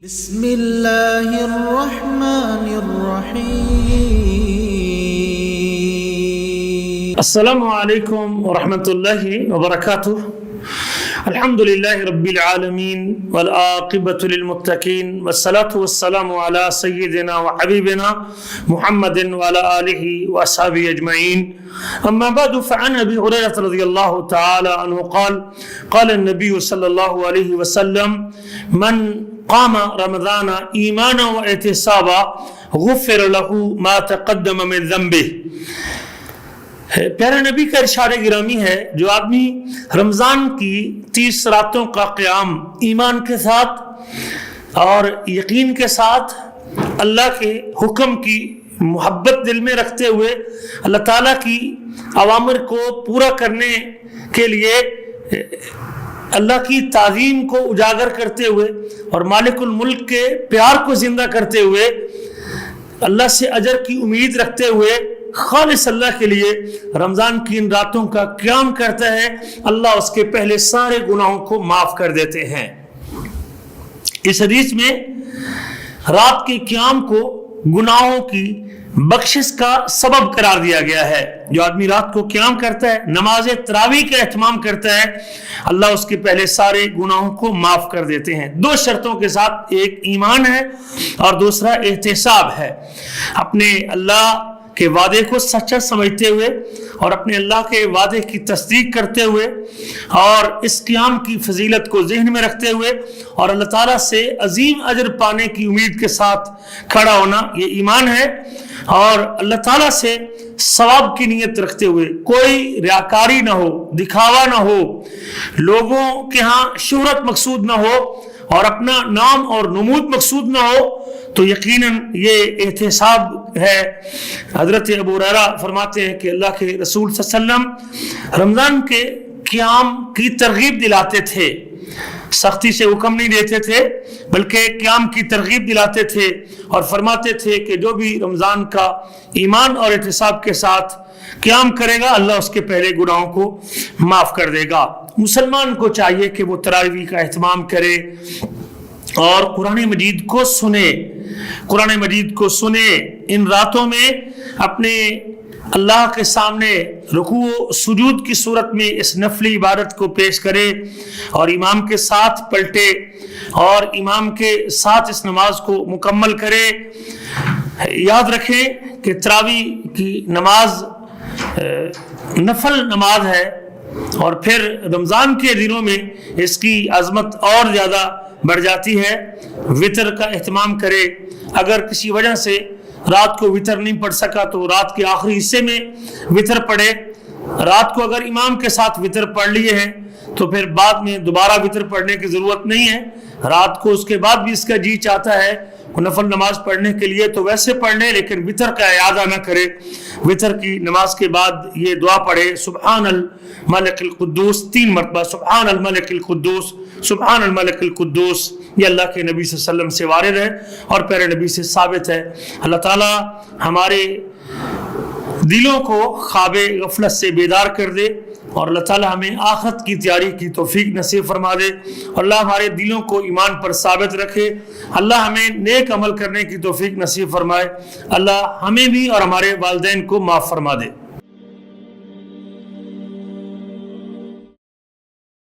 بسم اللہ الرحمن الرحیم السلام علیکم ورحمۃ اللہ وبرکاتہ۔ الحمد للہ رب العالمین والعاقبۃ للمتقین والصلاة والسلام علی سیدنا وحبیبنا محمد وعلی آلہ واصحابہ اجمعین، اما بعد فعن ابی ہریرہ رضی اللہ تعالی عنہ قال قال النبی صلی اللہ علیہ وسلم من قام رمضان ایمانا و احتسابا غفر له ما تقدم من ذنبه۔ پیارے نبی کا ارشاد گرامی ہے، جو آدمی رمضان کی 30 راتوں کا قیام ایمان کے ساتھ اور یقین کے ساتھ اللہ کے حکم کی محبت دل میں رکھتے ہوئے اللہ تعالیٰ کی اوامر کو پورا کرنے کے لیے اللہ کی تعظیم کو اجاگر کرتے ہوئے اور مالک الملک کے پیار کو زندہ کرتے ہوئے اللہ سے اجر کی امید رکھتے ہوئے خالص اللہ کے لیے رمضان کی ان راتوں کا قیام کرتا ہے، اللہ اس کے پہلے سارے گناہوں کو معاف کر دیتے ہیں۔ اس حدیث میں رات کے قیام کو گناہوں کی بخشش کا سبب قرار دیا گیا ہے۔ جو آدمی رات کو قیام کرتا ہے، نماز تراویح کا اہتمام کرتا ہے، اللہ اس کے پہلے سارے گناہوں کو معاف کر دیتے ہیں۔ دو شرطوں کے ساتھ، ایک ایمان ہے اور دوسرا احتساب ہے۔ اپنے اللہ کے وعدے کو سچا سمجھتے ہوئے اور اپنے اللہ کے وعدے کی تصدیق کرتے ہوئے اور اس قیام کی فضیلت کو ذہن میں رکھتے ہوئے اور اللہ تعالیٰ سے عظیم اجر پانے کی امید کے ساتھ کھڑا ہونا، یہ ایمان ہے۔ اور اللہ تعالیٰ سے ثواب کی نیت رکھتے ہوئے، کوئی ریاکاری نہ ہو، دکھاوا نہ ہو، لوگوں کے ہاں شہرت مقصود نہ ہو اور اپنا نام اور نمود مقصود نہ ہو، تو یقیناً یہ احتساب ہے۔ حضرت ابو ہریرہ فرماتے ہیں کہ اللہ کے رسول صلی اللہ علیہ وسلم رمضان کے قیام کی ترغیب دلاتے تھے، سختی سے حکم نہیں دیتے تھے بلکہ قیام کی ترغیب دلاتے تھے اور فرماتے تھے کہ جو بھی رمضان کا ایمان اور احتساب کے ساتھ قیام کرے گا، اللہ اس کے پہلے گناہوں کو معاف کر دے گا۔ مسلمان کو چاہیے کہ وہ تراویح کا اہتمام کرے اور قرآن مجید کو سنے، قرآن مجید کو سنے، ان راتوں میں اپنے اللہ کے سامنے رکوع و سجود کی صورت میں اس نفلی عبادت کو پیش کرے اور امام کے ساتھ پلٹے اور امام کے ساتھ اس نماز کو مکمل کرے۔ یاد رکھیں کہ تراویح کی نماز نفل نماز ہے اور پھر رمضان کے دنوں میں اس کی عظمت اور زیادہ بڑھ جاتی ہے۔ وتر کا اہتمام کرے، اگر کسی وجہ سے رات کو وتر نہیں پڑھ سکا تو رات کے آخری حصے میں وتر پڑھے۔ رات کو اگر امام کے ساتھ وتر پڑھ لیے ہیں تو پھر بعد میں دوبارہ وتر پڑھنے کی ضرورت نہیں ہے۔ رات کو اس کے بعد بھی اس کا جی چاہتا ہے نفل نماز پڑھنے کے لیے تو ویسے پڑھ لے، لیکن وتر کا اعادہ نہ کرے۔ وتر کی نماز کے بعد یہ دعا پڑھے، سبحان الملک القدوس 3 مرتبہ، سبحان الملک القدوس، سبحان الملک القدوس۔ یہ اللہ کے نبی صلی اللہ علیہ وسلم سے وارد ہے اور پیارے نبی سے ثابت ہے۔ اللہ تعالیٰ ہمارے دلوں کو خواب غفلت سے بیدار کر دے اور اللہ تعالیٰ ہمیں آخرت کی تیاری کی توفیق نصیب فرما دے، اور اللہ ہمارے دلوں کو ایمان پر ثابت رکھے۔ اللہ ہمیں نیک عمل کرنے کی توفیق نصیب فرمائے۔ اللہ ہمیں بھی اور ہمارے والدین کو معاف فرما دے۔